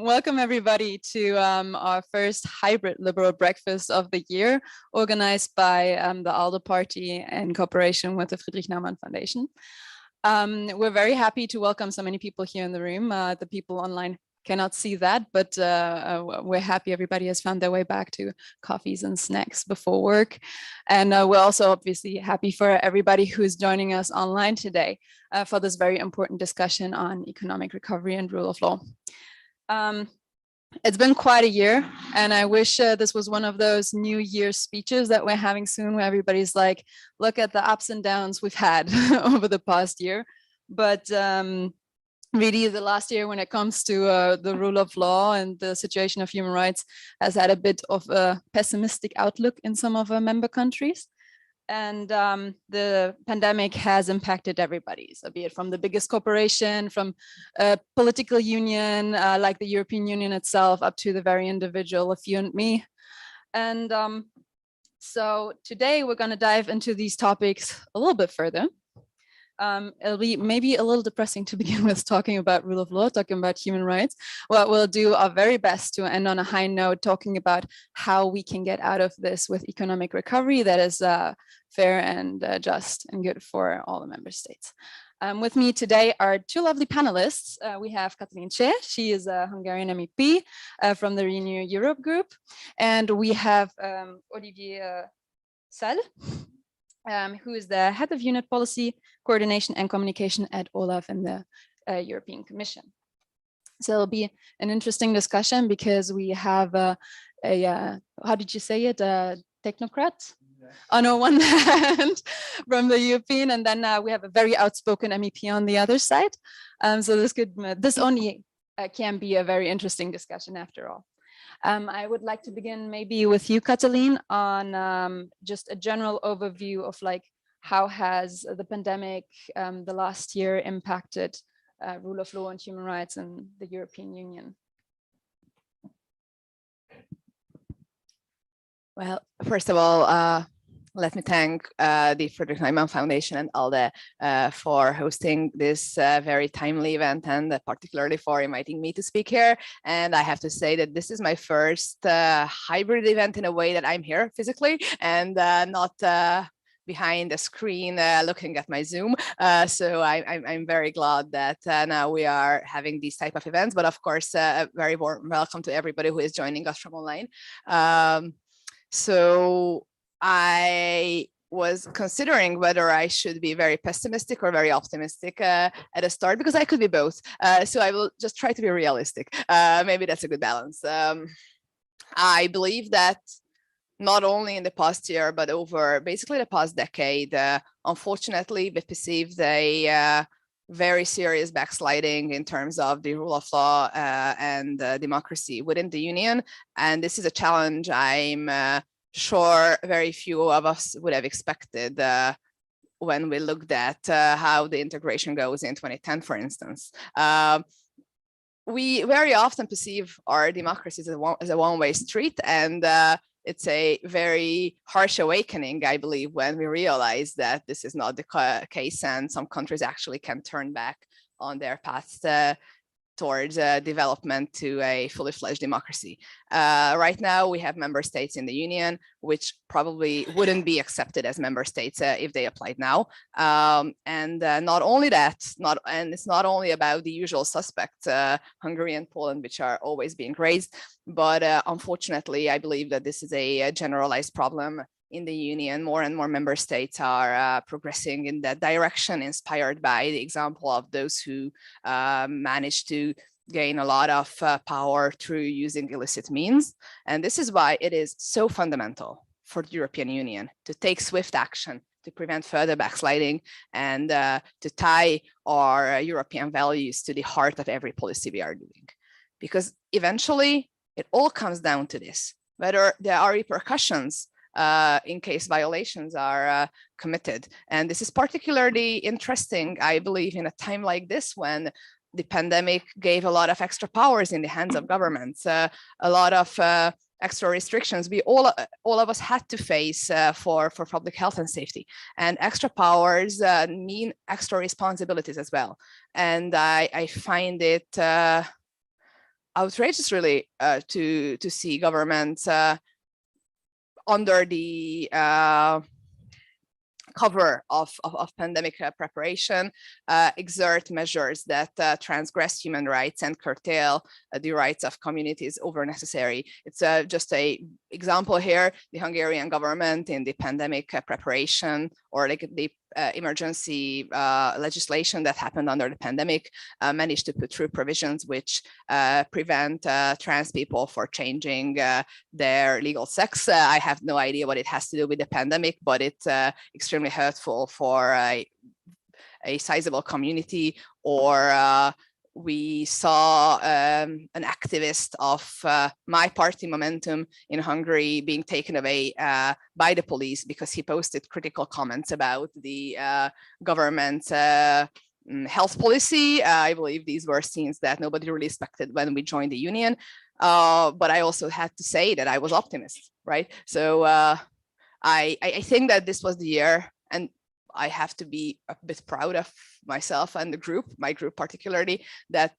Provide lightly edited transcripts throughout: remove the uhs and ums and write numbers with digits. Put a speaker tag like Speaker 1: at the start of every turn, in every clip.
Speaker 1: Welcome everybody to our first hybrid liberal breakfast of the year, organized by the ALDE Party in cooperation with the Friedrich Naumann Foundation. We're very happy to welcome so many people here in the room. The people online cannot see that, but we're happy everybody has found their way back to coffees and snacks before work. And we're also obviously happy for everybody who is joining us online today for this very important discussion on economic recovery and rule of law. It's been quite a year, and I wish this was one of those New Year's speeches that we're having soon, where everybody's like, look at the ups and downs we've had over the past year. But really, the last year, when it comes to the rule of law and the situation of human rights, has had a bit of a pessimistic outlook in some of our member countries. And the pandemic has impacted everybody, so be it from the biggest corporation, from a political union like the European Union itself, up to the very individual of you and me. And so today we're going to dive into these topics a little bit further. It'll be maybe a little depressing to begin with, talking about rule of law, talking about human rights. Well, we'll do our very best to end on a high note, talking about how we can get out of this with economic recovery that is fair and just and good for all the member states. With me today are two lovely panelists. We have Katalin Cseh, she is a Hungarian MEP from the Renew Europe group. And we have Olivier Salles, who is the head of unit policy, coordination and communication at OLAF in the European Commission. So it'll be an interesting discussion because we have how did you say it, technocrat? On one hand from the European, and then we have a very outspoken MEP on the other side. So this only can be a very interesting discussion after all. I would like to begin maybe with you, Katalin, on just a general overview of like how has the pandemic the last year impacted rule of law and human rights in the European Union.
Speaker 2: Well, first of all, let me thank the Friedrich Naumann Foundation and ALDE for hosting this very timely event, and particularly for inviting me to speak here. And I have to say that this is my first hybrid event in a way that I'm here physically and not behind the screen looking at my Zoom. So I'm very glad that now we are having these type of events, but of course, a very warm welcome to everybody who is joining us from online. So I was considering whether I should be very pessimistic or very optimistic at the start, because I could be both. So I will just try to be realistic. Maybe that's a good balance. I believe that not only in the past year, but over basically the past decade, unfortunately, we perceived a very serious backsliding in terms of the rule of law and democracy within the Union. And this is a challenge I'm sure very few of us would have expected when we looked at how the integration goes in 2010, for instance. We very often perceive our democracy as a one-way street, and it's a very harsh awakening, I believe, when we realize that this is not the case, and some countries actually can turn back on their paths towards development to a fully fledged democracy. Right now, we have member states in the Union, which probably wouldn't be accepted as member states if they applied now. And not only that, and it's not only about the usual suspects, Hungary and Poland, which are always being raised, but unfortunately, I believe that this is a generalized problem in the Union. More and more member states are progressing in that direction, inspired by the example of those who managed to gain a lot of power through using illicit means. And this is why it is so fundamental for the European Union to take swift action to prevent further backsliding and to tie our European values to the heart of every policy we are doing. Because eventually, it all comes down to this, whether there are repercussions in case violations are committed. And this is particularly interesting, I believe, in a time like this, when the pandemic gave a lot of extra powers in the hands of governments, a lot of extra restrictions we all of us had to face for public health and safety. And extra powers mean extra responsibilities as well. And I find it outrageous, really, to see governments under the cover of pandemic preparation, exert measures that transgress human rights and curtail the rights of communities over necessary. It's just a example here. The Hungarian government in the pandemic preparation, or like the emergency legislation that happened under the pandemic, managed to put through provisions which prevent trans people for changing their legal sex. I have no idea what it has to do with the pandemic, but it's extremely hurtful for a sizable community. Or we saw an activist of my party, Momentum, in Hungary being taken away by the police because he posted critical comments about the government's health policy. I believe these were scenes that nobody really expected when we joined the union. But I also had to say that I was optimist, right? So I think that this was the year, and I have to be a bit proud of myself and the group, my group particularly, that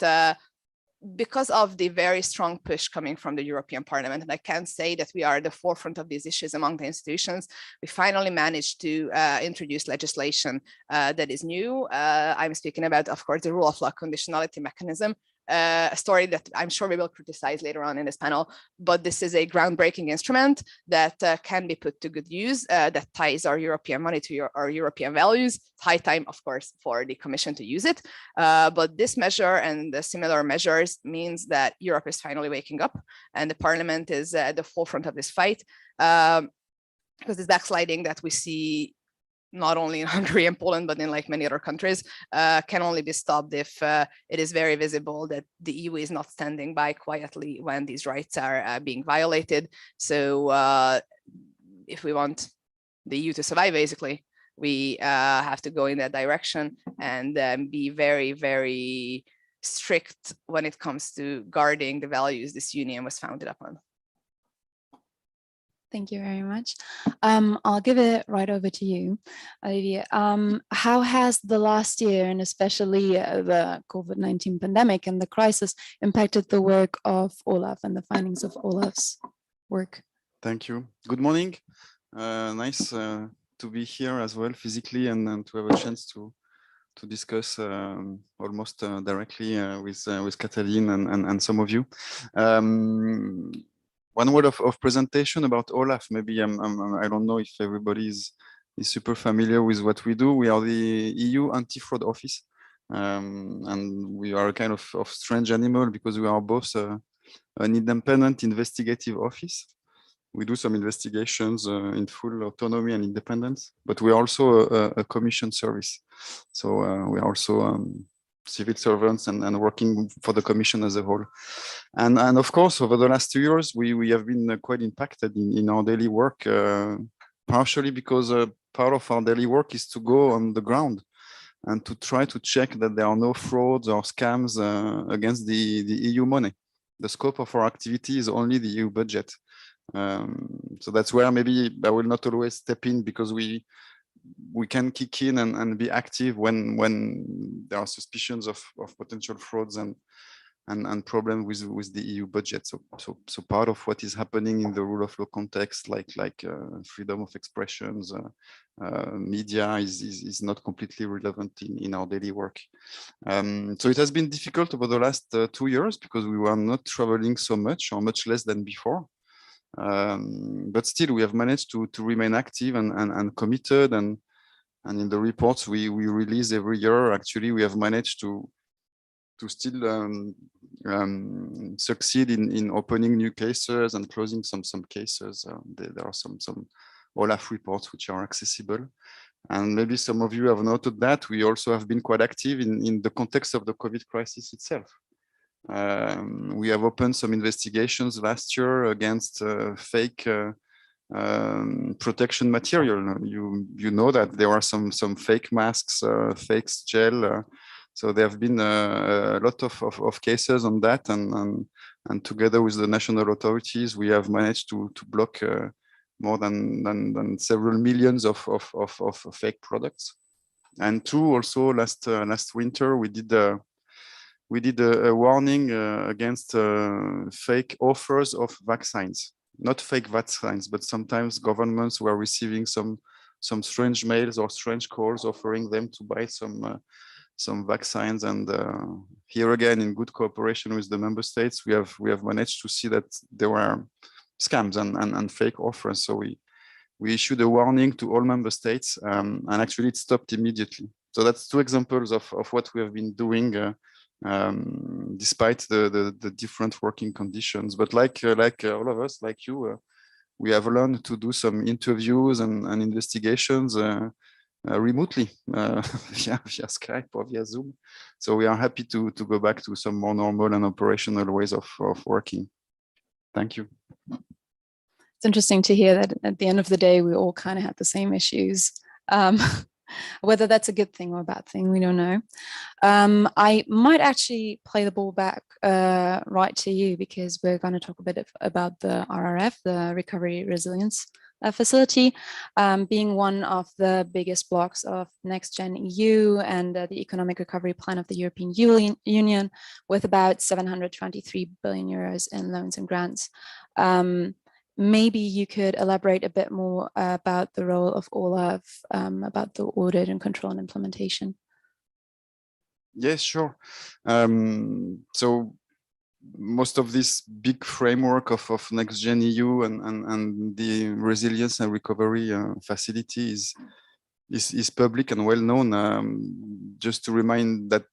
Speaker 2: because of the very strong push coming from the European Parliament, and I can say that we are at the forefront of these issues among the institutions, we finally managed to introduce legislation that is new. I'm speaking about, of course, the rule of law conditionality mechanism, a story that I'm sure we will criticize later on in this panel, but this is a groundbreaking instrument that can be put to good use, that ties our European money to our European values. It's high time, of course, for the Commission to use it. But this measure and the similar measures means that Europe is finally waking up, and the Parliament is at the forefront of this fight. Because this backsliding that we see not only in Hungary and Poland, but in like many other countries, can only be stopped if it is very visible that the EU is not standing by quietly when these rights are being violated. So if we want the EU to survive, basically, we have to go in that direction and be very, very strict when it comes to guarding the values this union was founded upon.
Speaker 1: Thank you very much. I'll give it right over to you, Olivier. How has the last year, and especially the COVID-19 pandemic and the crisis, impacted the work of OLAF and the findings of OLAF's work?
Speaker 3: Thank you. Good morning. Nice to be here as well physically, and to have a chance to discuss almost directly with Katalin and some of you. One word of presentation about OLAF. Maybe I don't know if everybody is super familiar with what we do. We are the EU Anti-Fraud Office, and we are a kind of strange animal because we are both an independent investigative office. We do some investigations in full autonomy and independence, but we are also a commission service. So we are also civil servants and working for the Commission as a whole. And of course, over the last 2 years, we have been quite impacted in our daily work, partially because part of our daily work is to go on the ground and to try to check that there are no frauds or scams against the EU money. The scope of our activity is only the EU budget. So that's where maybe I will not always step in, because we can kick in and be active when there are suspicions of potential frauds and problems with the EU budget. So part of what is happening in the rule of law context, like freedom of expressions, media, is not completely relevant in our daily work. So it has been difficult over the last 2 years because we were not traveling so much, or much less than before. But still, we have managed to remain active and committed, and in the reports we release every year, actually, we have managed to still succeed in opening new cases and closing some cases. There are some OLAF reports which are accessible, and maybe some of you have noted that we also have been quite active in the context of the COVID crisis itself. We have opened some investigations last year against fake protection material. You know that there are some fake masks, fake gel. So there have been a lot of cases on that, and together with the national authorities, we have managed to block more than several millions of fake products. And two, also last winter, we did we did a warning against fake offers of vaccines. Not fake vaccines, but sometimes governments were receiving some strange mails or strange calls offering them to buy some vaccines. And here again, in good cooperation with the member states, we have managed to see that there were scams and fake offers. So we issued a warning to all member states, and actually it stopped immediately. So that's two examples of what we have been doing despite the different working conditions. But like all of us, like you, we have learned to do some interviews and investigations remotely via Skype or via Zoom. So we are happy to go back to some more normal and operational ways of working. Thank you.
Speaker 1: It's interesting to hear that at the end of the day, we all kind of had the same issues. Whether that's a good thing or a bad thing, we don't know. I might actually play the ball back right to you, because we're going to talk a bit about the RRF, the Recovery Resilience Facility, being one of the biggest blocks of Next Gen EU and the Economic Recovery Plan of the European Union, with about 723 billion euros in loans and grants. Maybe you could elaborate a bit more about the role of OLAF, about the audit and control and implementation.
Speaker 3: Yes, sure. So most of this big framework of Next Gen EU and the resilience and recovery facility is public and well known. Just to remind that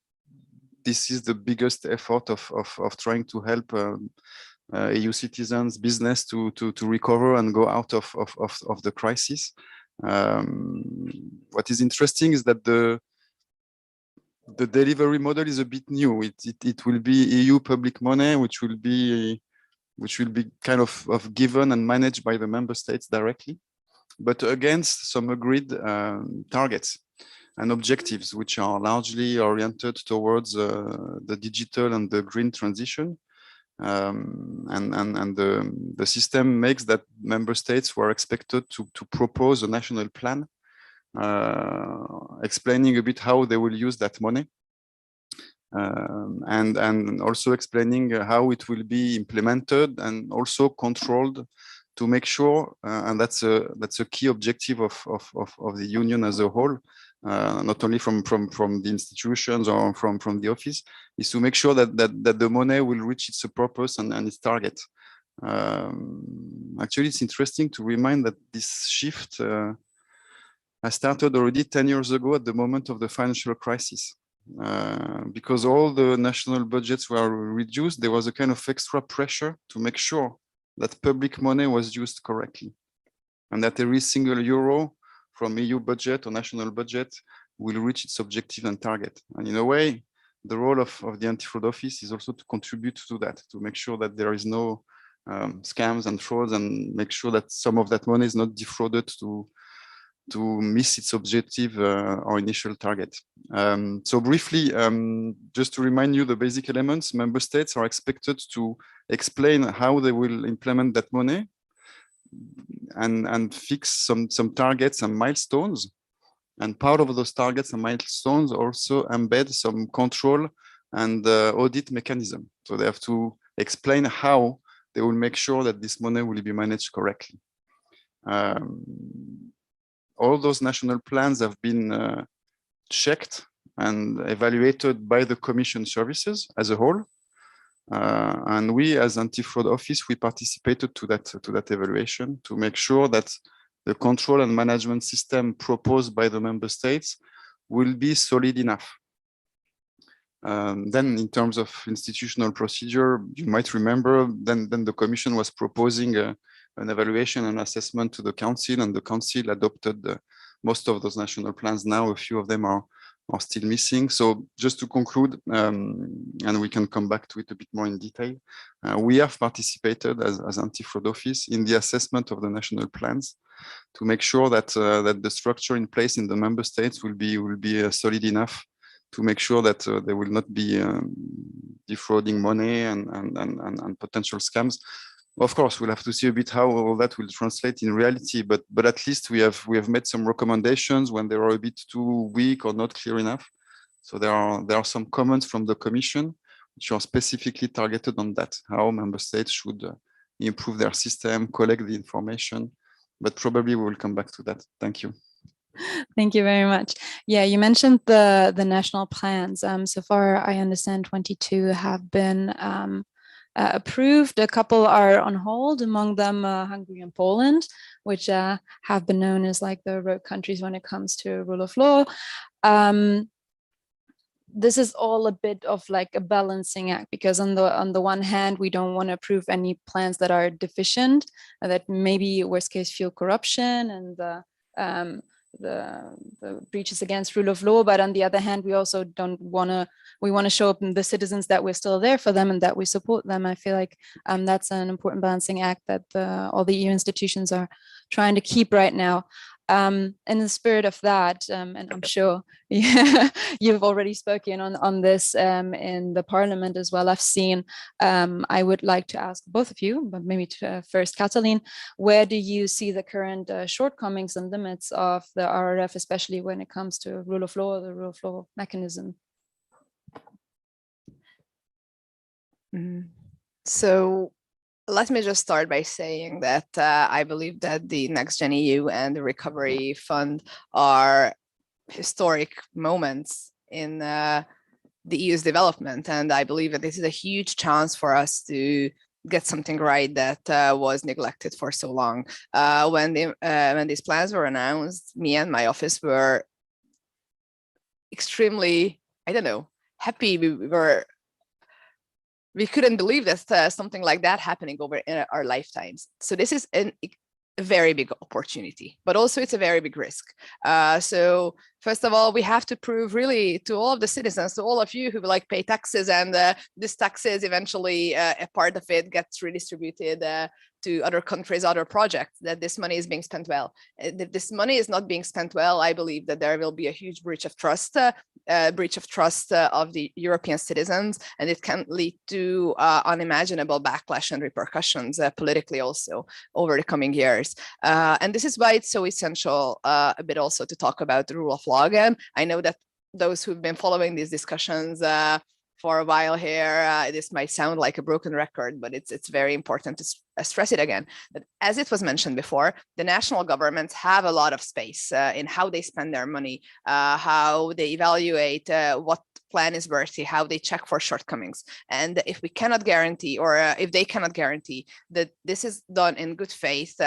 Speaker 3: this is the biggest effort of trying to help EU citizens, business to recover and go out of the crisis. What is interesting is that the delivery model is a bit new. It will be EU public money, which will be kind of given and managed by the member states directly, but against some agreed targets and objectives, which are largely oriented towards the digital and the green transition. And the system makes that member states were expected to propose a national plan explaining a bit how they will use that money, and also explaining how it will be implemented and also controlled to make sure, and that's a key objective of the union as a whole, not only from the institutions or from the office, is to make sure that the money will reach its purpose and its target. Actually, it's interesting to remind that this shift has started already 10 years ago at the moment of the financial crisis. Because all the national budgets were reduced, there was a kind of extra pressure to make sure that public money was used correctly, and that every single euro from EU budget or national budget will reach its objective and target. And in a way, the role of the anti-fraud office is also to contribute to that, to make sure that there is no scams and frauds, and make sure that some of that money is not defrauded to miss its objective or initial target. So briefly, just to remind you the basic elements, member states are expected to explain how they will implement that money and fix some targets and milestones. And part of those targets and milestones also embed some control and audit mechanism. So they have to explain how they will make sure that this money will be managed correctly. All those national plans have been checked and evaluated by the Commission services as a whole. And we, as anti-fraud office, we participated to that evaluation to make sure that the control and management system proposed by the member states will be solid enough. Then in terms of institutional procedure, you might remember, then the Commission was proposing an evaluation and assessment to the Council, and the Council adopted most of those national plans. Now a few of them are still missing. So just to conclude, and we can come back to it a bit more in detail, we have participated as anti-fraud office in the assessment of the national plans to make sure that that the structure in place in the member states will be solid enough to make sure that they will not be defrauding money and potential scams. Of course, we'll have to see a bit how all that will translate in reality, but at least we have made some recommendations when they are a bit too weak or not clear enough. So there are some comments from the Commission, which are specifically targeted on that, how member states should improve their system, collect the information, but probably we will come back to that. Thank you.
Speaker 1: Thank you very much. Yeah, you mentioned the national plans. So far, I understand 22 have been approved. A couple are on hold, among them Hungary and Poland, which have been known as like the rogue countries when it comes to rule of law. This is all a bit of like a balancing act, because on the one hand, we don't want to approve any plans that are deficient, that maybe worst case fuel corruption and the breaches against rule of law. But on the other hand, we also don't want to, we want to show up the citizens that we're still there for them and that we support them. I feel like that's an important balancing act that all the EU institutions are trying to keep right now. In the spirit of that, and I'm sure you've already spoken on this in the parliament as well, I've seen, I would like to ask both of you, but maybe first Katalin, where do you see the current shortcomings and limits of the RRF, especially when it comes to rule of law, the rule of law mechanism?
Speaker 2: So let me just start by saying that I believe that the Next Gen EU and the Recovery Fund are historic moments in the EU's development. And I believe that this is a huge chance for us to get something right that was neglected for so long. When these plans were announced, me and my office were extremely, I don't know, happy. We couldn't believe that something like that happening over in our lifetimes. So this is a very big opportunity, but also it's a very big risk. So first of all, we have to prove really to all of the citizens, to all of you who like pay taxes, and this taxes eventually a part of it gets redistributed to other countries, other projects, that this money is being spent well. If this money is not being spent well, I believe that there will be a huge breach of trust of the European citizens, and it can lead to unimaginable backlash and repercussions politically also over the coming years. And this is why it's so essential a bit also to talk about the rule of law again. I know that those who've been following these discussions for a while here, this might sound like a broken record, but it's very important to stress it again, that as it was mentioned before, the national governments have a lot of space in how they spend their money, how they evaluate what plan is worthy, how they check for shortcomings. And if we cannot guarantee, or if they cannot guarantee that this is done in good faith,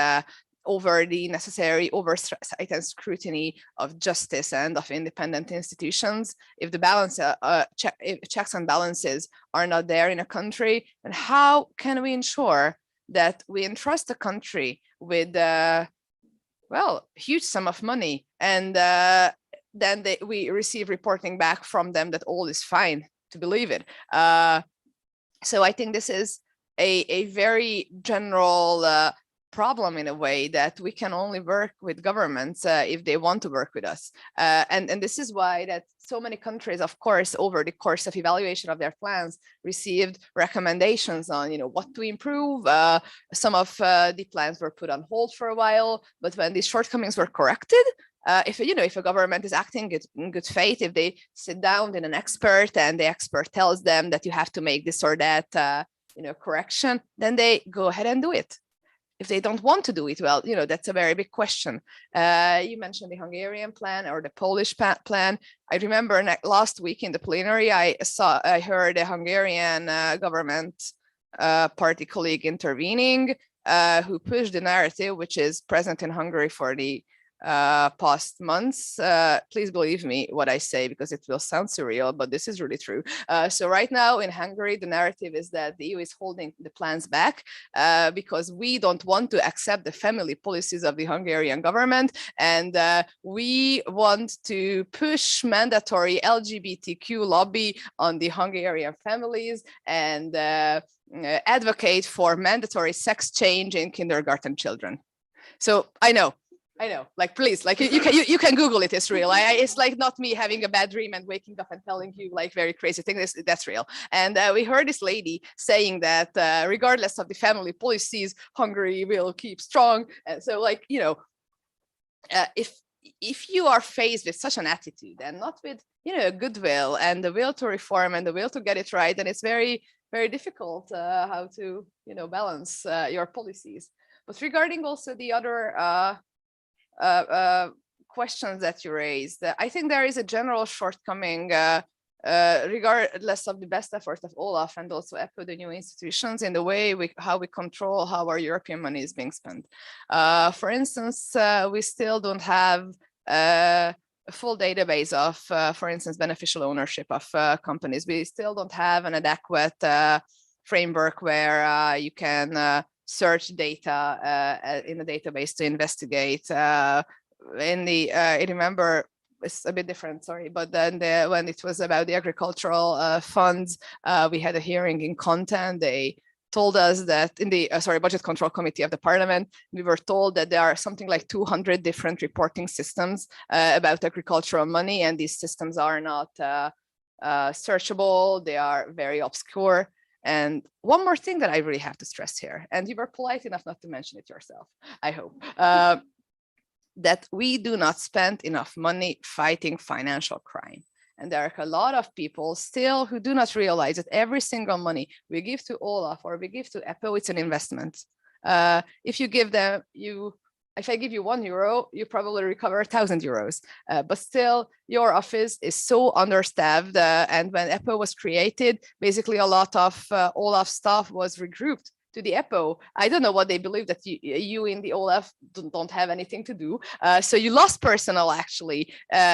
Speaker 2: over the necessary oversight and scrutiny of justice and of independent institutions, if the balance, if checks and balances are not there in a country, then how can we ensure that we entrust a country with, well, huge sum of money, and then we receive reporting back from them that all is fine, to believe it? So I think this is a very general problem, in a way, that we can only work with governments if they want to work with us. And this is why that so many countries, of course, over the course of evaluation of their plans, received recommendations on, what to improve. Some of the plans were put on hold for a while, but when these shortcomings were corrected, if a government is acting in good faith, if they sit down with an expert and the expert tells them that you have to make this or that correction, then they go ahead and do it. If they don't want to do it, well, that's a very big question. You mentioned the Hungarian plan or the Polish plan. I remember last week in the plenary, I heard a Hungarian government party colleague intervening, who pushed the narrative, which is present in Hungary for the past months. Please believe me what I say, because it will sound surreal, but this is really true. So right now in Hungary, the narrative is that the EU is holding the plans back because we don't want to accept the family policies of the Hungarian government, and we want to push mandatory LGBTQ lobby on the Hungarian families, and advocate for mandatory sex change in kindergarten children. So I know, like, please, like, you can Google it, it's real. It's like not me having a bad dream and waking up and telling you like very crazy things. That's real. And we heard this lady saying that regardless of the family policies, Hungary will keep strong. And so, like, if if you are faced with such an attitude and not with, goodwill and the will to reform and the will to get it right, then it's very, very difficult how to, balance your policies. But regarding also the other questions that you raised, I think there is a general shortcoming regardless of the best efforts of OLAF and also EPO, the new institutions, in the way how we control how our European money is being spent. For instance, we still don't have a full database of, for instance, beneficial ownership of companies. We still don't have an adequate framework where you can search data in a database to investigate. I remember, it's a bit different, sorry, but then when it was about the agricultural funds, we had a hearing in Content. They told us that in the Budget Control Committee of the Parliament, we were told that there are something like 200 different reporting systems about agricultural money, and these systems are not searchable. They are very obscure. And one more thing that I really have to stress here, and you were polite enough not to mention it yourself, I hope, that we do not spend enough money fighting financial crime. And there are a lot of people still who do not realize that every single money we give to OLAF or we give to EPO, it's an investment. If you give them, if I give you €1, you probably recover 1,000 euros. But still, your office is so understaffed. And when EPO was created, basically a lot of OLAF staff was regrouped to the EPO. I don't know what they believe, that you in the OLAF don't have anything to do. So you lost personnel actually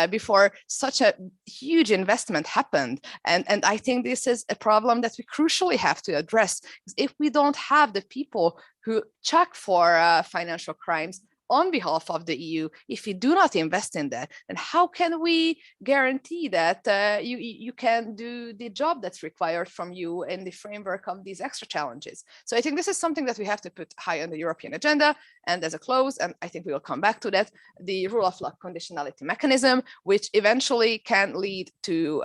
Speaker 2: before such a huge investment happened. And I think this is a problem that we crucially have to address. If we don't have the people who check for financial crimes on behalf of the EU, if we do not invest in that, then how can we guarantee that you can do the job that's required from you in the framework of these extra challenges? So I think this is something that we have to put high on the European agenda. And as a close, and I think we will come back to that, the rule of law conditionality mechanism, which eventually can lead to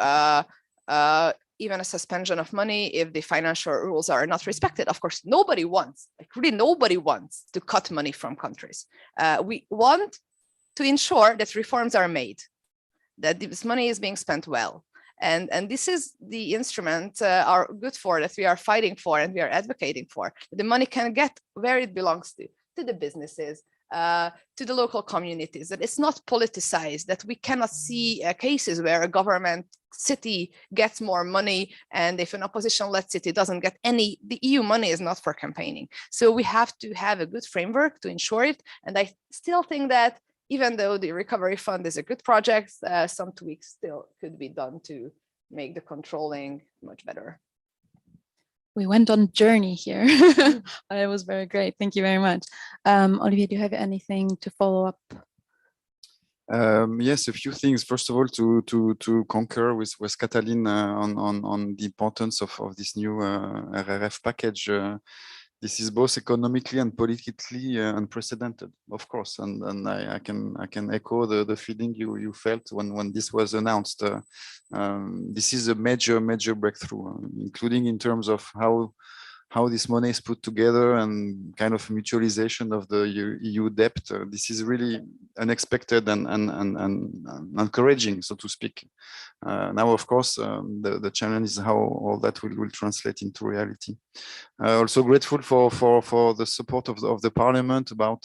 Speaker 2: even a suspension of money if the financial rules are not respected. Of course, nobody wants, like really nobody wants to cut money from countries. We want to ensure that reforms are made, that this money is being spent well. And this is the instrument are good for, that we are fighting for and we are advocating for. The money can get where it belongs to the businesses, to the local communities, that it's not politicized, that we cannot see cases where a government city gets more money, and if an opposition-led city doesn't get any, the EU money is not for campaigning. So we have to have a good framework to ensure it. And I still think that even though the recovery fund is a good project, some tweaks still could be done to make the controlling much better.
Speaker 1: We went on a journey here, but it was very great. Thank you very much. Olivier, do you have anything to follow up?
Speaker 3: Yes, a few things. First of all, to concur with Katalin on the importance of this new RRF package. This is both economically and politically unprecedented, of course, and I can echo the feeling you felt when this was announced. This is a major breakthrough, including in terms of how this money is put together and kind of mutualization of the EU debt. This is really unexpected and encouraging, so to speak. Now, of course, the challenge is how all that will translate into reality. Also grateful for the support of the Parliament about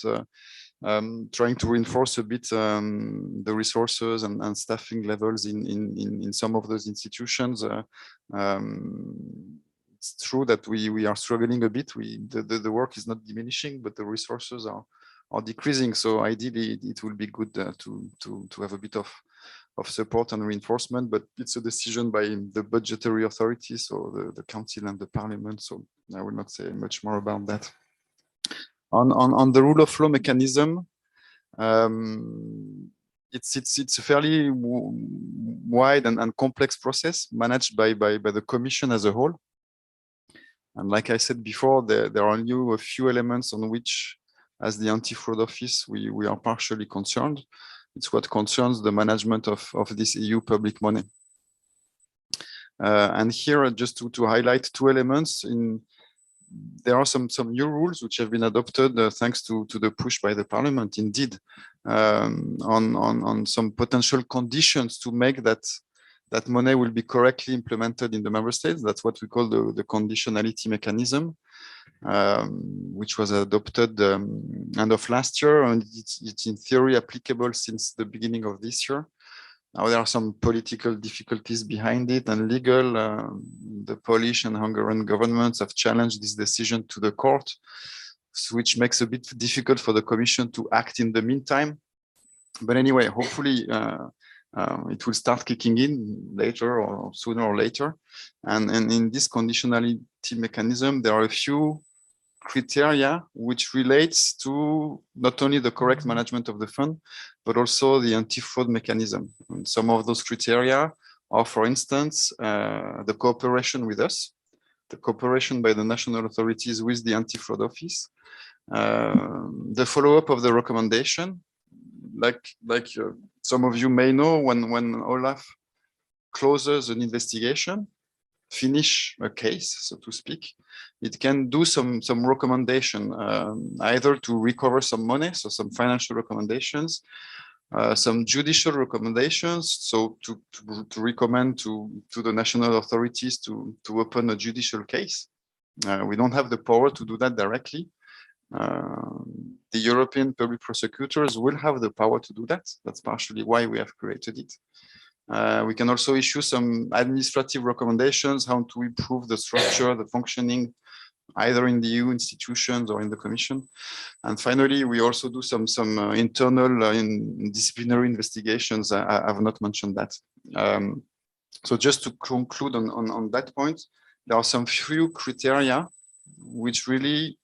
Speaker 3: trying to reinforce a bit the resources and staffing levels in some of those institutions. It's true that we are struggling a bit. The work is not diminishing, but the resources are decreasing. So ideally, it will be good to have a bit of support and reinforcement, but it's a decision by the budgetary authorities, so the Council and the Parliament. So I will not say much more about that. On the rule of law mechanism, it's a fairly wide and complex process managed by the Commission as a whole. And like I said before, there are only a few elements on which, as the anti-fraud office, we are partially concerned. It's what concerns the management of this EU public money. And here, just to highlight two elements, there are some new rules which have been adopted thanks to the push by the Parliament. Indeed, on some potential conditions to make that money will be correctly implemented in the member states. That's what we call the conditionality mechanism, which was adopted end of last year, and it's in theory applicable since the beginning of this year. Now there are some political difficulties behind it and legal. The Polish and Hungarian governments have challenged this decision to the court, which makes it a bit difficult for the Commission to act in the meantime. But anyway, hopefully it will start kicking in later or sooner or later. And in this conditionality mechanism, there are a few criteria which relates to not only the correct management of the fund, but also the anti-fraud mechanism. And some of those criteria are, for instance, the cooperation with us, the cooperation by the national authorities with the anti-fraud office, the follow-up of the recommendation. Like some of you may know, when OLAF closes an investigation, finish a case, so to speak, it can do some recommendation, either to recover some money, so some financial recommendations, some judicial recommendations, so to recommend to the national authorities to open a judicial case. We don't have the power to do that directly. The European public prosecutors will have the power to do that. That's partially why we have created it. We can also issue some administrative recommendations, how to improve the structure, the functioning, either in the EU institutions or in the Commission. And finally, we also do some internal disciplinary investigations. I have not mentioned that. So just to conclude on that point, there are some few criteria which really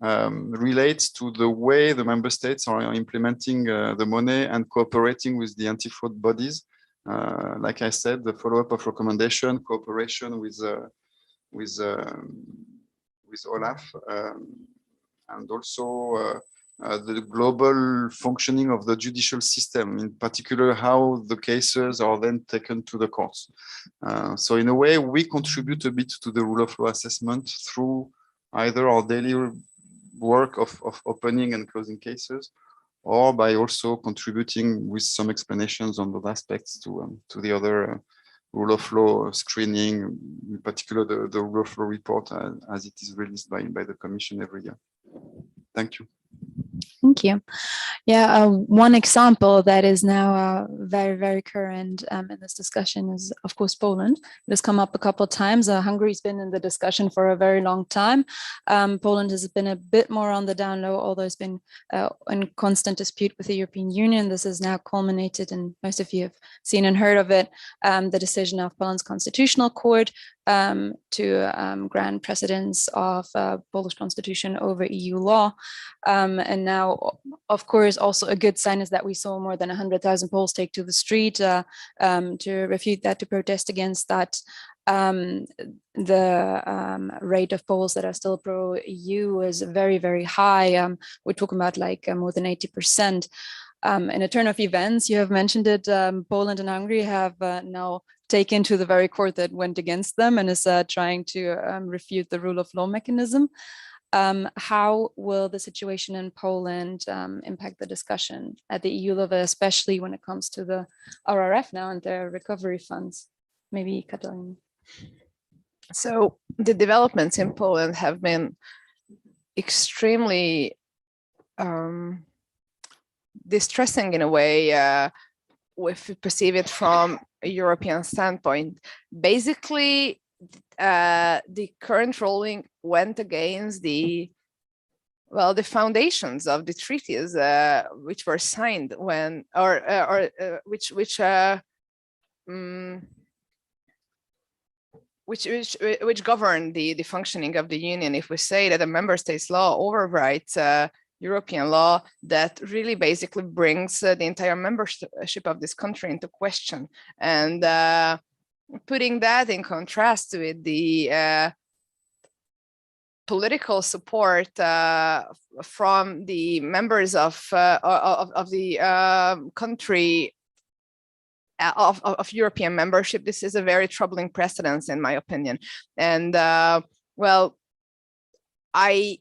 Speaker 3: relates to the way the member states are implementing the money and cooperating with the anti-fraud bodies. Like I said, the follow-up of recommendation, cooperation with OLAF, and also the global functioning of the judicial system, in particular how the cases are then taken to the courts. So in a way, we contribute a bit to the rule of law assessment through either our daily work of opening and closing cases, or by also contributing with some explanations on those aspects to the other rule of law screening, in particular the rule of law report as it is released by the Commission every year. Thank you.
Speaker 1: Thank you. Yeah, one example that is now very, very current in this discussion is, of course, Poland. It has come up a couple of times. Hungary's been in the discussion for a very long time. Poland has been a bit more on the down low, although it's been in constant dispute with the European Union. This has now culminated, and most of you have seen and heard of it, the decision of Poland's Constitutional Court to grant precedence of Polish constitution over EU law. And now, of course, also a good sign is that we saw more than 100,000 Poles take to the street to refute that, to protest against that. The rate of Poles that are still pro-EU is very, very high. We're talking about like more than 80%. In a turn of events, you have mentioned it, Poland and Hungary have now taken to the very court that went against them and is trying to refute the rule of law mechanism. How will the situation in Poland impact the discussion at the EU level, especially when it comes to the RRF now and their recovery funds? Maybe Katalin.
Speaker 2: So the developments in Poland have been extremely distressing in a way, if we perceive it from a European standpoint. Basically, the current ruling went against the foundations of the treaties which were signed when, which govern the functioning of the Union. If we say that a member state's law overrides European law, that really basically brings the entire membership of this country into question. And putting that in contrast with the political support from the members of the country of European membership, this is a very troubling precedence, in my opinion. And well, I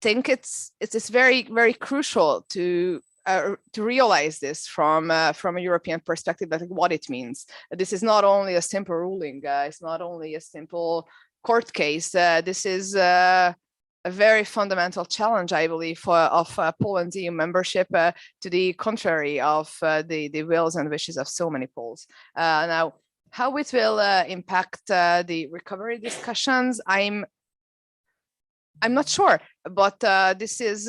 Speaker 2: think it's very, very crucial to to realize this from a European perspective, like what it means. This is not only a simple ruling, it's not only a simple court case. This is a very fundamental challenge, I believe, of Poland's EU membership, to the contrary of the wills and wishes of so many Poles. Now, how it will impact the recovery discussions, I'm not sure, but this is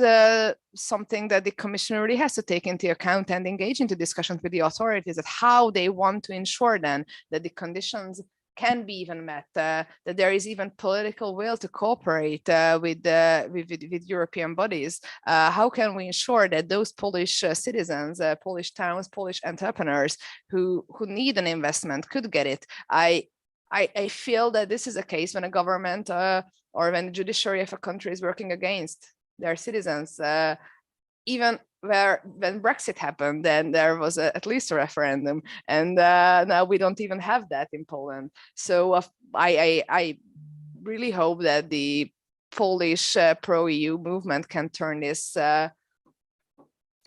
Speaker 2: something that the Commission really has to take into account and engage into discussions with the authorities at how they want to ensure then that the conditions can be even met, that there is even political will to cooperate with European bodies. How can we ensure that those Polish citizens, Polish towns, Polish entrepreneurs who need an investment could get it? I feel that this is a case when a government or when the judiciary of a country is working against their citizens. Even when Brexit happened, then there was at least a referendum, and now we don't even have that in Poland. So I really hope that the Polish pro-EU movement can turn this,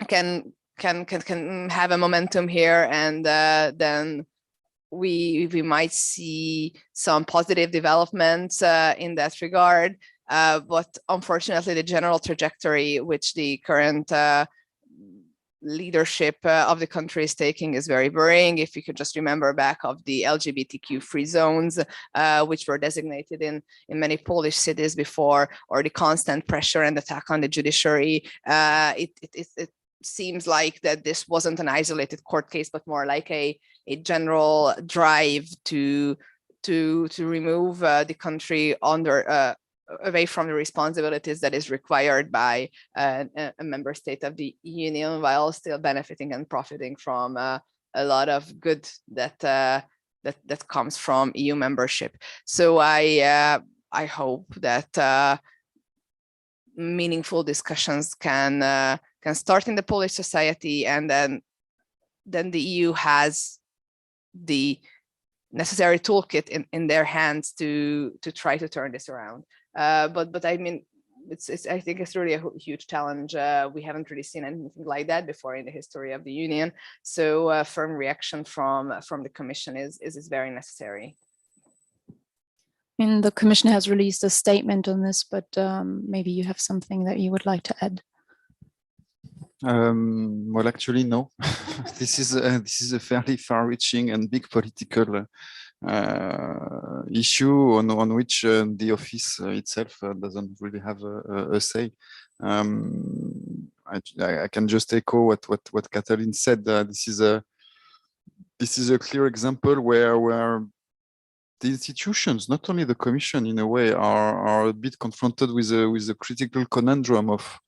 Speaker 2: can have a momentum here, and then we might see some positive developments in that regard. But unfortunately, the general trajectory which the current leadership of the country is taking is very worrying. If you could just remember back of the LGBTQ free zones, which were designated in many Polish cities before, or the constant pressure and attack on the judiciary, it seems like that this wasn't an isolated court case, but more like a general drive to remove the country away from the responsibilities that is required by a member state of the Union, while still benefiting and profiting from a lot of good that comes from EU membership. So I hope that meaningful discussions can start in the Polish society, and then the EU has the necessary toolkit in their hands to try to turn this around. But I mean, I think it's really a huge challenge. We haven't really seen anything like that before in the history of the Union. So a firm reaction from the Commission is very necessary.
Speaker 1: And the Commission has released a statement on this, but maybe you have something that you would like to add.
Speaker 3: Well, actually, no. This is a fairly far-reaching and big political issue on which the office itself doesn't really have a say. I can just echo what Katalin said. This is a clear example where the institutions, not only the Commission, in a way, are a bit confronted with a critical conundrum of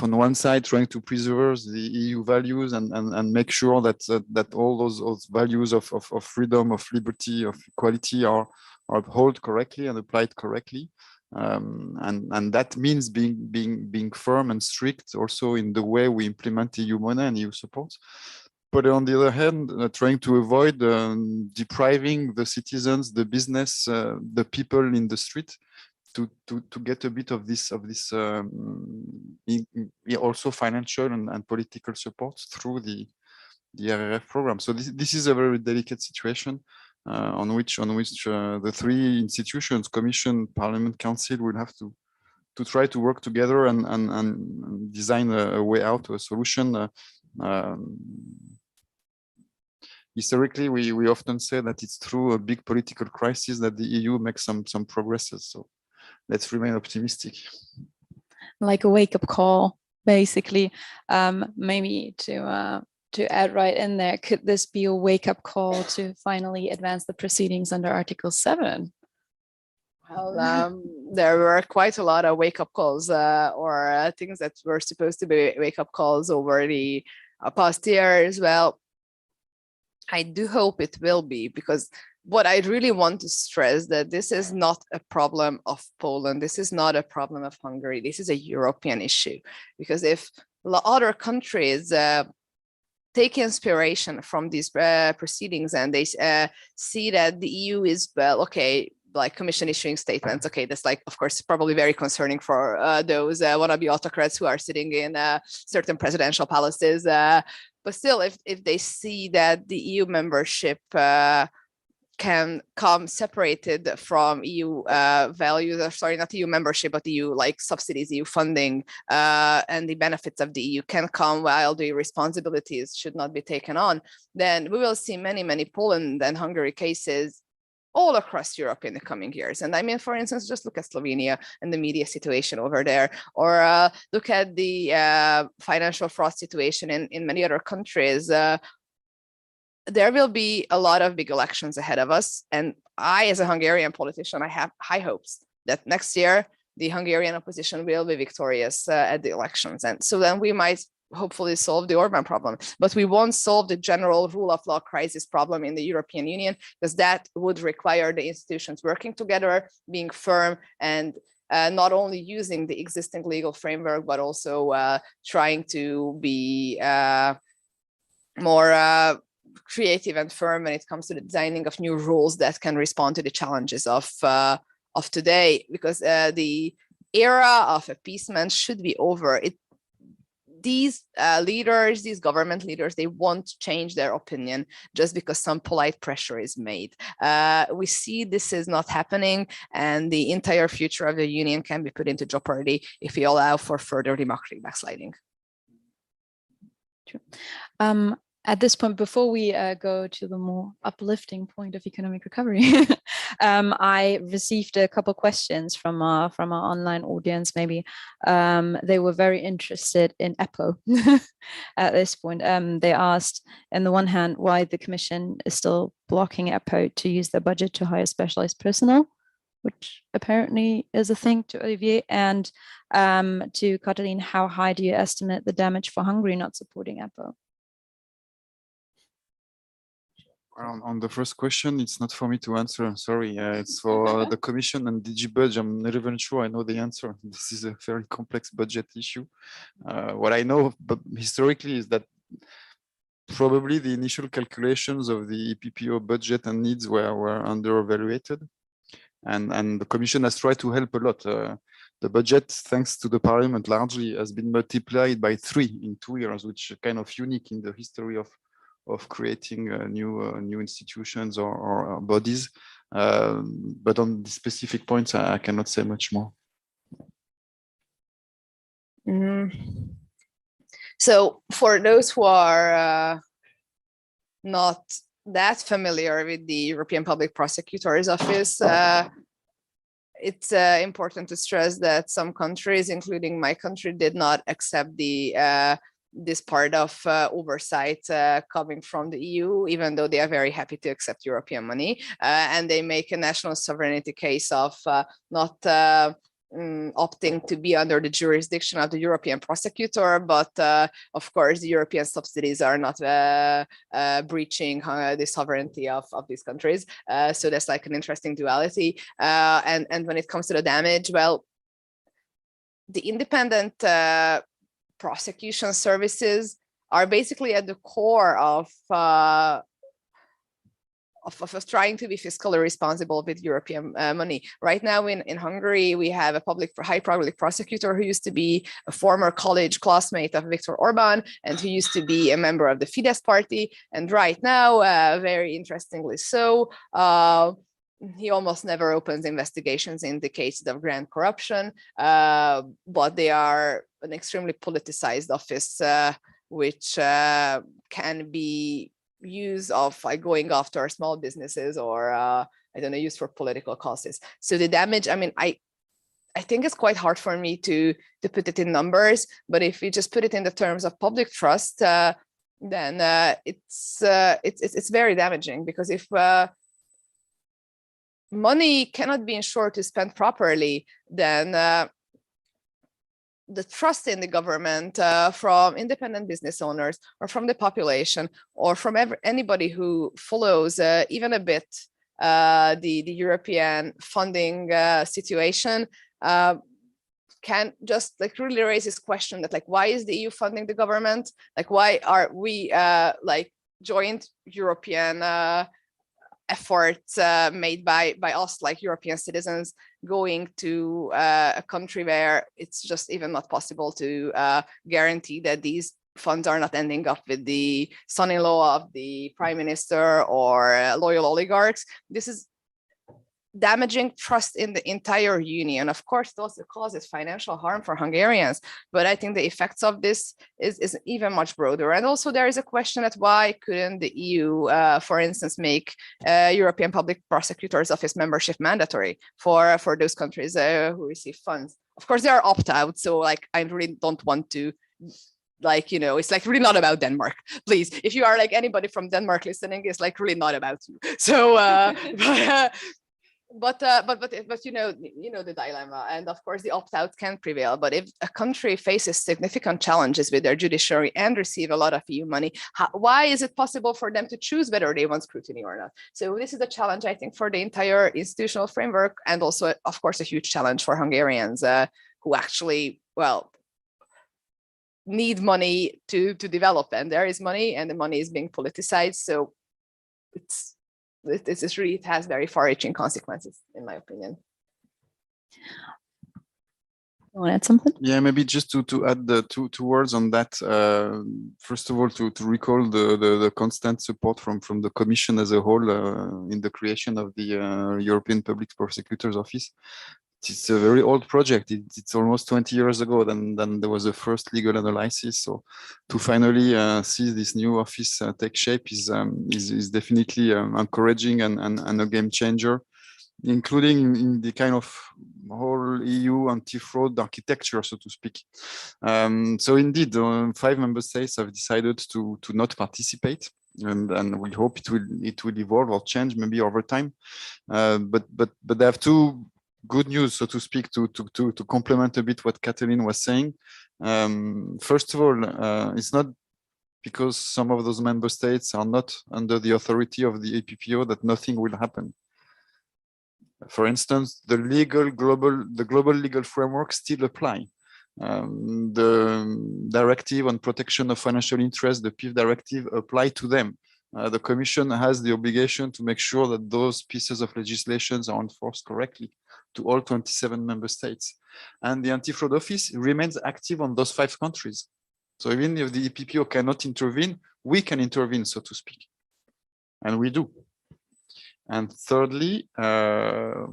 Speaker 3: on one side trying to preserve the EU values and make sure that all those values of freedom, of liberty, of equality are upheld correctly and applied correctly, and that means being firm and strict also in the way we implement EU money and EU support. But on the other hand, trying to avoid depriving the citizens, the business, the people in the street to get a bit of this also financial and political support through the RRF program. So this is a very delicate situation on which the three institutions, Commission, Parliament, Council, will have to try to work together and design a way out, a solution. Historically, we often say that it's through a big political crisis that the EU makes some progresses. So let's remain optimistic.
Speaker 1: Like a wake-up call, basically. Maybe to add right in there, could this be a wake-up call to finally advance the proceedings under Article 7?
Speaker 2: Well, there were quite a lot of wake-up calls or things that were supposed to be wake-up calls over the past year as well. I do hope it will be, because what I really want to stress that this is not a problem of Poland. This is not a problem of Hungary. This is a European issue, because if other countries take inspiration from these proceedings and they see that the EU is, well, okay, like Commission issuing statements. Okay, that's like, of course, probably very concerning for those wannabe autocrats who are sitting in certain presidential palaces. But still, if they see that the EU membership can come separated from EU values, or sorry, not EU membership, but EU like subsidies, EU funding, and the benefits of the EU can come while the responsibilities should not be taken on, then we will see many, many Poland and Hungary cases all across Europe in the coming years. And I mean, for instance, just look at Slovenia and the media situation over there, or look at the financial fraud situation in many other countries. There will be a lot of big elections ahead of us. And I, as a Hungarian politician, I have high hopes that next year, the Hungarian opposition will be victorious at the elections. And so then we might hopefully solve the Orban problem, but we won't solve the general rule of law crisis problem in the European Union, because that would require the institutions working together, being firm, and not only using the existing legal framework, but also trying to be more creative and firm when it comes to the designing of new rules that can respond to the challenges of today, because the era of appeasement should be over. These leaders, these government leaders, they won't change their opinion just because some polite pressure is made. We see this is not happening, and the entire future of the union can be put into jeopardy if we allow for further democratic backsliding.
Speaker 1: True. At this point, before we go to the more uplifting point of economic recovery, I received a couple questions from our online audience. Maybe they were very interested in EPO at this point. They asked, on the one hand, why the Commission is still blocking EPO to use their budget to hire specialized personnel, which apparently is a thing, to Olivier, and to Katalin, how high do you estimate the damage for Hungary not supporting EPO?
Speaker 3: On the first question, it's not for me to answer. I'm sorry. It's for the Commission and DG Budge. I'm not even sure I know the answer. This is a very complex budget issue. What I know historically is that probably the initial calculations of the EPPO budget and needs were under-evaluated. And the Commission has tried to help a lot. The budget, thanks to the Parliament, largely has been multiplied by 3 in 2 years, which is kind of unique in the history of creating new institutions or bodies. But on the specific points, I cannot say much more.
Speaker 2: So for those who are not that familiar with the European Public Prosecutor's Office, it's important to stress that some countries, including my country, did not accept this part of oversight coming from the EU, even though they are very happy to accept European money. And they make a national sovereignty case of not opting to be under the jurisdiction of the European prosecutor, but of course the European subsidies are not breaching the sovereignty of these countries. So that's like an interesting duality. And when it comes to the damage, well, the independent prosecution services are basically at the core of us trying to be fiscally responsible with European money. Right now in Hungary, we have a high public prosecutor who used to be a former college classmate of Viktor Orban and who used to be a member of the Fidesz party. And right now, very interestingly so, he almost never opens investigations in the cases of grand corruption, but they are an extremely politicized office, which can be used of like going after small businesses or I don't know, used for political causes. So the damage, I mean, I think it's quite hard for me to put it in numbers, but if you just put it in the terms of public trust, then it's very damaging, because if money cannot be ensured to spend properly, then the trust in the government from independent business owners or from the population or from anybody who follows even a bit the European funding situation can just like really raise this question that like, why is the EU funding the government? Like, why are we like joint European efforts made by us, like European citizens, going to a country where it's just even not possible to guarantee that these funds are not ending up with the son-in-law of the prime minister or loyal oligarchs. This is damaging trust in the entire union. Of course, it also causes financial harm for Hungarians, but I think the effects of this is even much broader. And also there is a question at why couldn't the EU, for instance, make European Public Prosecutors Office membership mandatory for those countries who receive funds? Of course, there are opt-outs, so like I really don't want to, like, you know, it's like really not about Denmark. Please, if you are like anybody from Denmark listening, it's like really not about you. So, but you know the dilemma, and of course the opt-out can prevail. But if a country faces significant challenges with their judiciary and receive a lot of EU money, why is it possible for them to choose whether they want scrutiny or not? So this is a challenge, I think, for the entire institutional framework, and also, of course, a huge challenge for Hungarians who actually, well, need money to develop, and there is money, and the money is being politicized. So it has very far-reaching consequences, in my opinion.
Speaker 1: You want to add something?
Speaker 3: Yeah, maybe just to add the two words on that. First of all, to recall the constant support from the Commission as a whole in the creation of the European Public Prosecutor's Office. It's a very old project. It's almost 20 years ago. Then there was a first legal analysis. So to finally see this new office take shape is definitely encouraging and a game changer, including in the kind of whole EU anti-fraud architecture, so to speak. So indeed, 5 member states have decided to not participate, and we hope it will evolve or change maybe over time. But they have two good news, so to speak, to complement a bit what Katalin was saying. First of all, it's not because some of those member states are not under the authority of the EPPO that nothing will happen. For instance, the global legal framework still apply. The directive on protection of financial interests, the PIF directive, apply to them. The Commission has the obligation to make sure that those pieces of legislation are enforced correctly to all 27 member states. And the Anti-Fraud Office remains active on those 5 countries. So even if the EPPO cannot intervene, we can intervene, so to speak. And we do. And thirdly, the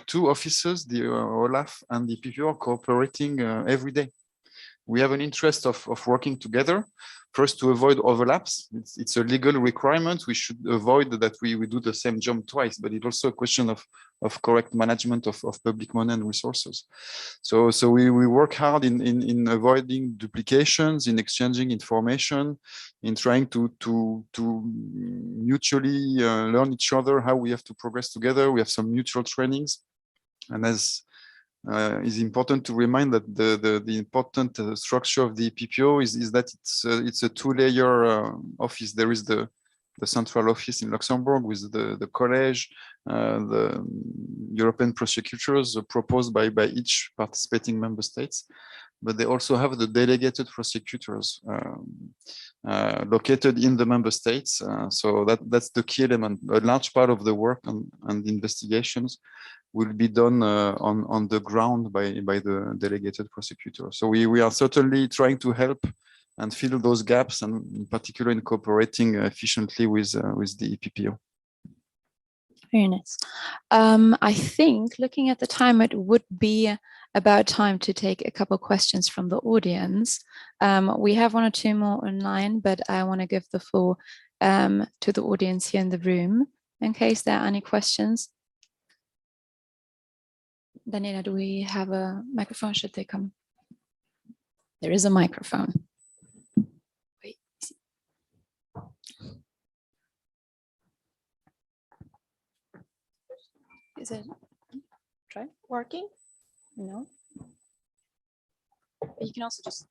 Speaker 3: 2 offices, the OLAF and the EPPO, are cooperating every day. We have an interest of working together, first to avoid overlaps. It's a legal requirement. We should avoid that we do the same job twice, but it's also a question of correct management of public money and resources. So we work hard in avoiding duplications, in exchanging information, in trying to mutually learn each other how we have to progress together. We have some mutual trainings, and as is important to remind that the important structure of the EPPO is that it's a 2-layer office. There is the central office in Luxembourg with the college, the European prosecutors proposed by each participating member states, but they also have the delegated prosecutors located in the member states. So that's the key element. A large part of the work and the investigations will be done on the ground by the delegated prosecutor. So we are certainly trying to help and fill those gaps, and in particular in cooperating efficiently with the EPPO.
Speaker 1: Very nice. I think, looking at the time, it would be about time to take a couple questions from the audience. We have 1 or 2 more online, but I want to give the floor to the audience here in the room in case there are any questions. Daniela, do we have a microphone? Should they come? There is a microphone. Wait. Is it working? No. But you can also just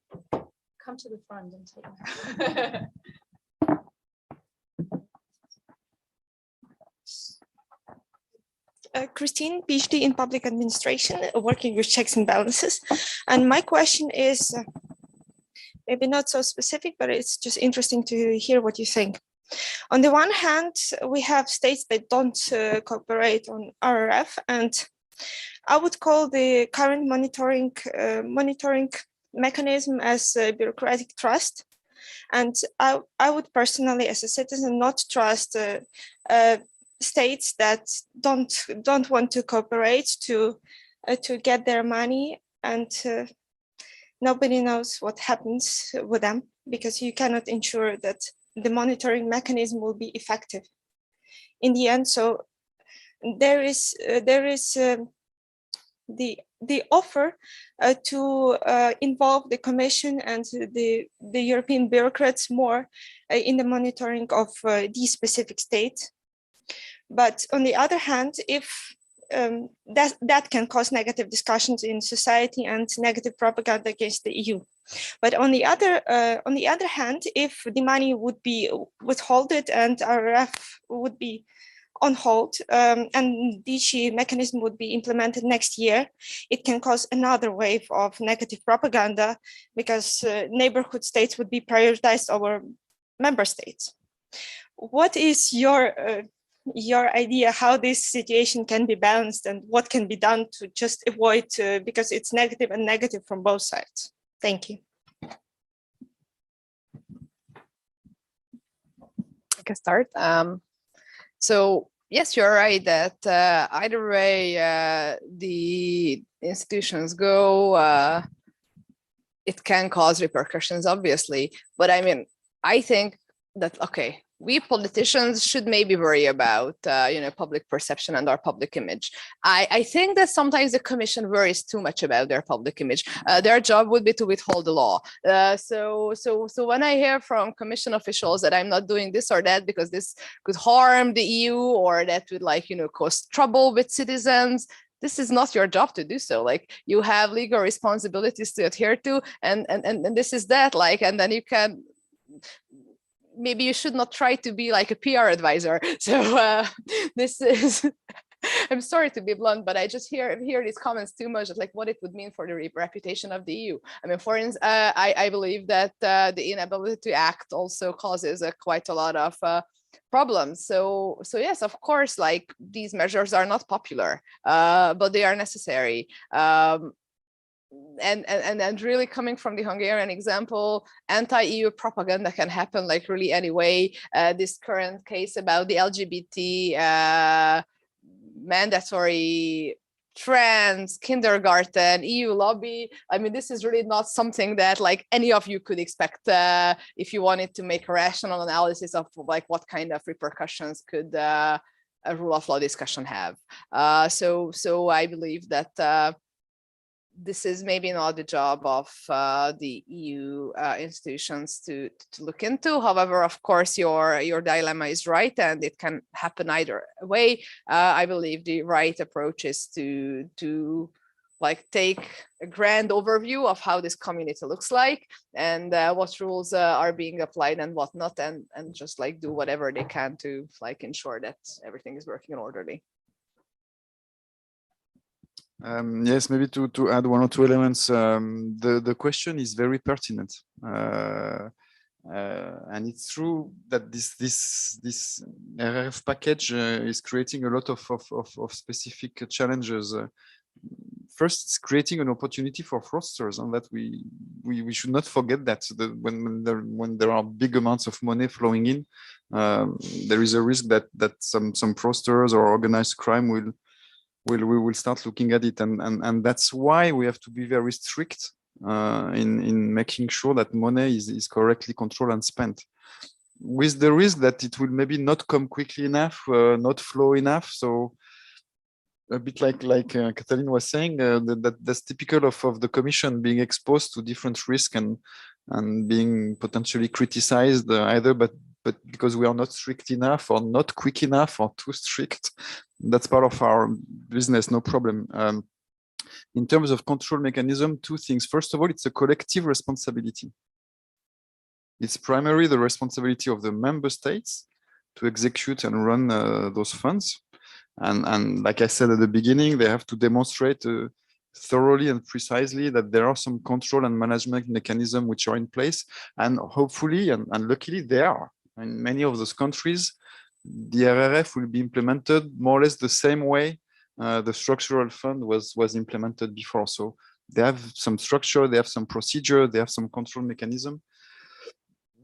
Speaker 1: come to the front and take it.
Speaker 4: Christine, PhD in public administration, working with checks and balances. And my question is maybe not so specific, but it's just interesting to hear what you think. On the one hand, we have states that don't cooperate on RRF, and I would call the current monitoring mechanism as a bureaucratic trust. And I would personally, as a citizen, not trust states that don't want to cooperate to get their money, and nobody knows what happens with them, because you cannot ensure that the monitoring mechanism will be effective in the end. So there is the offer to involve the Commission and the European bureaucrats more in the monitoring of these specific states. But on the other hand, if that can cause negative discussions in society and negative propaganda against the EU. But on the other hand, if the money would be withholded and RRF would be on hold, and DG mechanism would be implemented next year, it can cause another wave of negative propaganda, because neighborhood states would be prioritized over member states. What is your idea how this situation can be balanced, and what can be done to just avoid, because it's negative and negative from both sides? Thank you.
Speaker 2: I can start. So yes, you're right that either way the institutions go, it can cause repercussions, obviously. But I mean, I think that, okay, we politicians should maybe worry about public perception and our public image. I think that sometimes the Commission worries too much about their public image. Their job would be to withhold the law. So when I hear from Commission officials that I'm not doing this or that because this could harm the EU, or that would cause trouble with citizens, this is not your job to do so. Like, you have legal responsibilities to adhere to, and this is that. And then you can. Maybe you should not try to be like a PR advisor. So this is, I'm sorry to be blunt, but I just hear these comments too much, like what it would mean for the reputation of the EU. I mean, for instance, I believe that the inability to act also causes quite a lot of problems. So yes, of course, like, these measures are not popular, but they are necessary. And really, coming from the Hungarian example, anti-EU propaganda can happen like really anyway. This current case about the LGBT mandatory trans kindergarten EU lobby, I mean, this is really not something that like any of you could expect if you wanted to make a rational analysis of like what kind of repercussions could a rule of law discussion have. So I believe that this is maybe not the job of the EU institutions to look into. However, of course, your dilemma is right, and it can happen either way. I believe the right approach is to like take a grand overview of how this community looks like, and what rules are being applied and what not, and just like do whatever they can to like ensure that everything is working orderly.
Speaker 3: Yes, maybe to add one or two elements. The question is very pertinent, and it's true that this RRF package is creating a lot of specific challenges. First, it's creating an opportunity for fraudsters, and that we should not forget that when there are big amounts of money flowing in, there is a risk that some fraudsters or organized crime we will start looking at it, and that's why we have to be very strict in making sure that money is correctly controlled and spent, with the risk that it will maybe not come quickly enough, not flow enough. So a bit like Katalin was saying, that's typical of the Commission being exposed to different risks and being potentially criticized either, but because we are not strict enough or not quick enough or too strict. That's part of our business, no problem. In terms of control mechanism, two things. First of all, it's a collective responsibility. It's primarily the responsibility of the member states to execute and run those funds. And like I said at the beginning, they have to demonstrate thoroughly and precisely that there are some control and management mechanisms which are in place. And hopefully and luckily they are. In many of those countries, the RRF will be implemented more or less the same way the structural fund was implemented before. So they have some structure, they have some procedure, they have some control mechanism.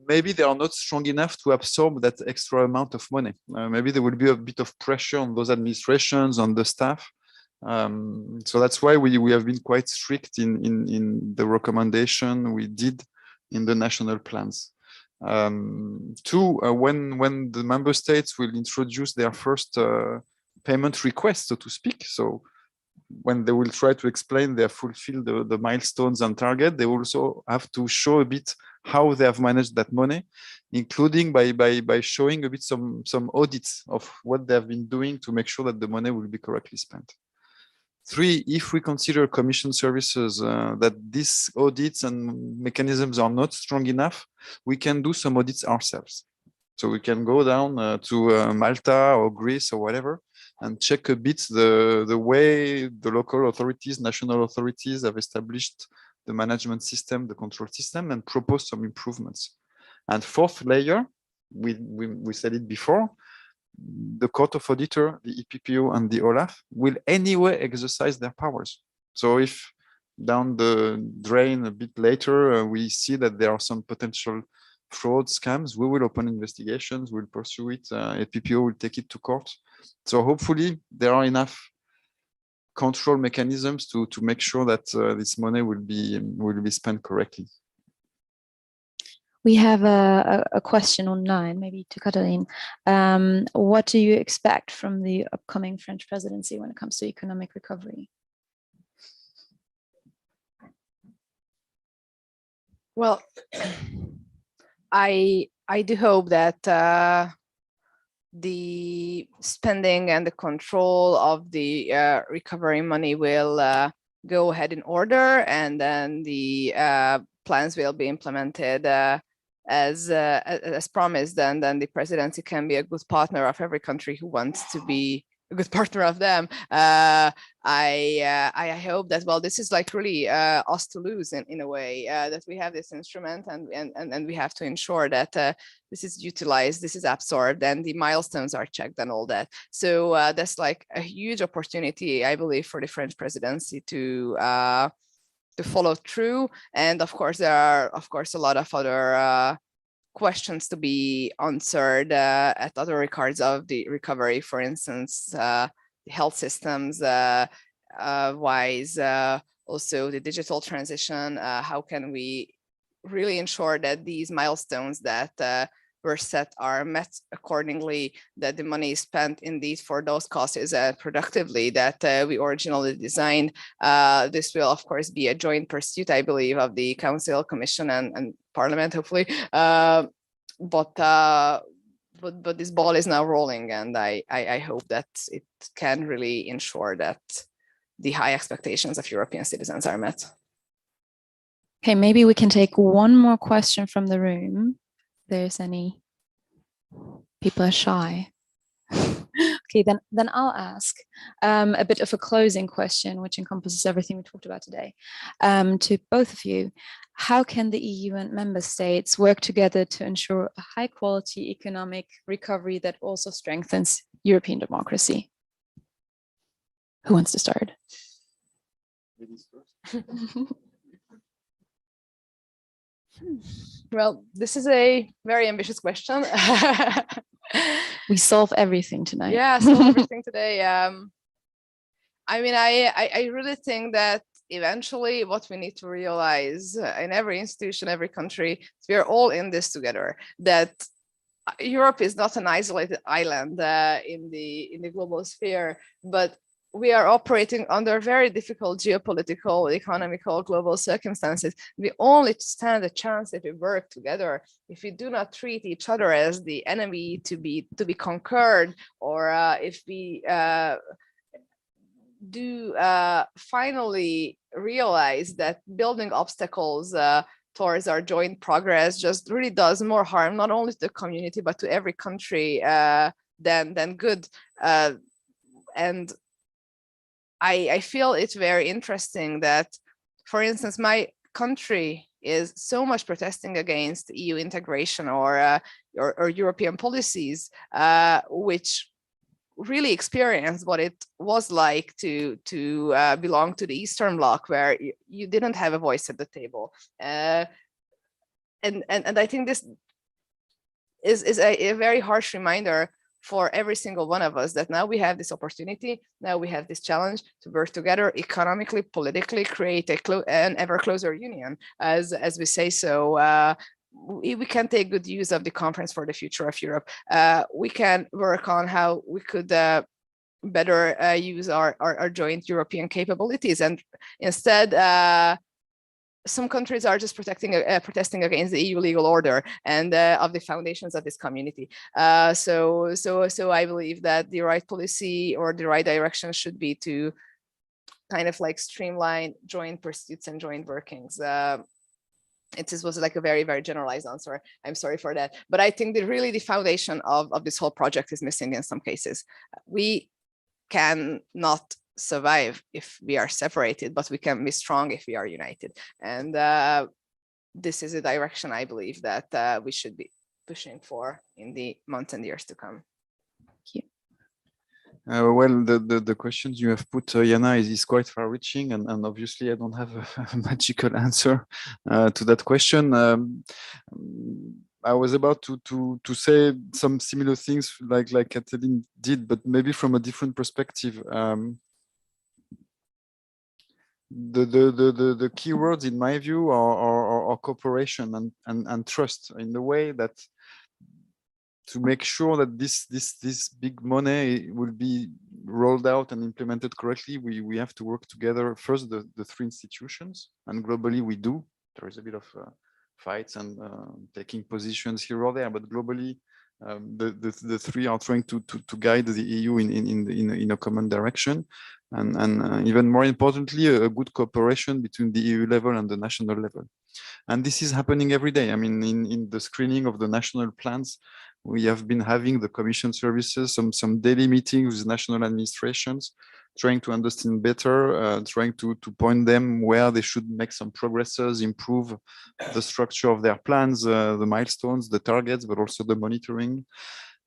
Speaker 3: Maybe they are not strong enough to absorb that extra amount of money. Maybe there will be a bit of pressure on those administrations, on the staff. So that's why we have been quite strict in the recommendation we did in the national plans. Two, when the member states will introduce their first payment request, so to speak, so when they will try to explain they have fulfilled the milestones and target, they also have to show a bit how they have managed that money, including by showing a bit some audits of what they have been doing to make sure that the money will be correctly spent. Three, if we consider commission services that these audits and mechanisms are not strong enough, we can do some audits ourselves. So we can go down to Malta or Greece or whatever and check a bit the way the local authorities, national authorities have established the management system, the control system, and propose some improvements. And fourth layer, we said it before, the Court of Auditor, the EPPO, and the OLAF will anyway exercise their powers. So if down the drain a bit later, we see that there are some potential fraud scams, we will open investigations, we'll pursue it, EPPO will take it to court. So hopefully there are enough control mechanisms to make sure that this money will be spent correctly.
Speaker 1: We have a question online, maybe to Katalin. What do you expect from the upcoming French presidency when it comes to economic recovery?
Speaker 2: Well, I do hope that the spending and the control of the recovery money will go ahead in order, and then the plans will be implemented as promised, and then the presidency can be a good partner of every country who wants to be a good partner of them. I hope that, well, this is like really us to lose in a way, that we have this instrument and we have to ensure that this is utilized, this is absorbed, and the milestones are checked and all that. So that's like a huge opportunity, I believe, for the French presidency to follow through. And of course, there are, of course, a lot of other questions to be answered at other regards of the recovery, for instance, the health systems wise, also the digital transition. How can we really ensure that these milestones that were set are met accordingly, that the money is spent indeed for those causes productively that we originally designed. This will, of course, be a joint pursuit, I believe, of the Council, Commission, and Parliament, hopefully. But this ball is now rolling, and I hope that it can really ensure that the high expectations of European citizens are met.
Speaker 1: Okay, maybe we can take one more question from the room. There's any people are shy. Okay, then I'll ask a bit of a closing question, which encompasses everything we talked about today, to both of you. How can the EU and member states work together to ensure a high quality economic recovery that also strengthens European democracy? Who wants to start?
Speaker 3: Ladies first.
Speaker 2: Well, this is a very ambitious question.
Speaker 1: We solve everything tonight.
Speaker 2: Yeah, solve everything today. I mean, I really think that eventually what we need to realize in every institution, every country, we are all in this together, that Europe is not an isolated island in the global sphere, but we are operating under very difficult geopolitical, economical, global circumstances. We only stand a chance if we work together. If we do not treat each other as the enemy to be conquered, or if we do finally realize that building obstacles towards our joint progress just really does more harm, not only to the community, but to every country than good. And I feel it's very interesting that, for instance, my country is so much protesting against EU integration or European policies, which really experienced what it was like to belong to the Eastern Bloc, where you didn't have a voice at the table. And I think this is a very harsh reminder for every single one of us that now we have this opportunity, now we have this challenge to work together economically, politically, create an ever closer union, as we say. So we can take good use of the Conference for the Future of Europe. We can work on how we could better use our joint European capabilities, and instead some countries are just protesting against the EU legal order and of the foundations of this community. So I believe that the right policy or the right direction should be to kind of like streamline joint pursuits and joint workings. It was like a very, very generalized answer. I'm sorry for that. But I think that really the foundation of this whole project is missing in some cases. We cannot survive if we are separated, but we can be strong if we are united. And this is a direction I believe that we should be pushing for in the months and years to come.
Speaker 1: Thank you.
Speaker 3: Well, the questions you have put, Jana, is quite far-reaching, and obviously I don't have a magical answer to that question. I was about to say some similar things like Katalin did, but maybe from a different perspective. The key words, in my view, are cooperation and trust, in the way that to make sure that this big money will be rolled out and implemented correctly, we have to work together. First, the three institutions, and globally we do. There is a bit of fights and taking positions here or there, but globally the three are trying to guide the EU in a common direction, and even more importantly, a good cooperation between the EU level and the national level. And this is happening every day. I mean, in the screening of the national plans, we have been having the Commission services, some daily meetings with national administrations, trying to understand better, trying to point them where they should make some progresses, improve the structure of their plans, the milestones, the targets, but also the monitoring.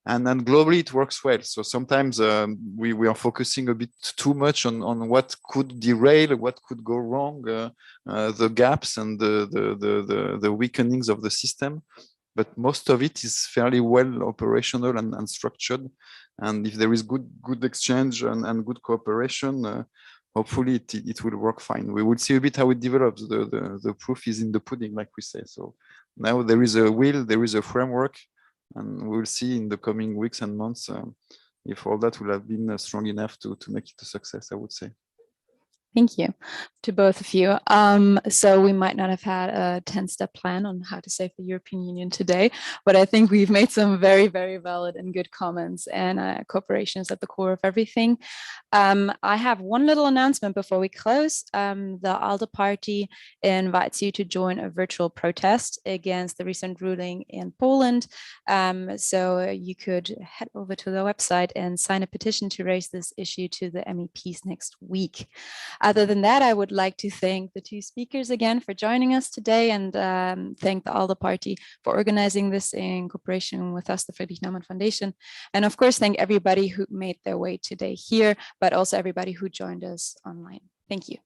Speaker 3: And then globally it works well. So sometimes we are focusing a bit too much on what could derail, what could go wrong, the gaps and the weakenings of the system. But most of it is fairly well operational and structured. And if there is good exchange and good cooperation, hopefully it will work fine. We will see a bit how it develops. The proof is in the pudding, like we say. So now there is a will, there is a framework, and we will see in the coming weeks and months if all that will have been strong enough to make it a success, I would say.
Speaker 1: Thank you to both of you. So we might not have had a 10-step plan on how to save the European Union today, but I think we've made some very, very valid and good comments, and cooperation is at the core of everything. I have one little announcement before we close. The ALDE party invites you to join a virtual protest against the recent ruling in Poland. So you could head over to the website and sign a petition to raise this issue to the MEPs next week. Other than that, I would like to thank the two speakers again for joining us today, and thank the ALDE party for organizing this in cooperation with us, the Friedrich Naumann Foundation. And of course, thank everybody who made their way today here, but also everybody who joined us online. Thank you.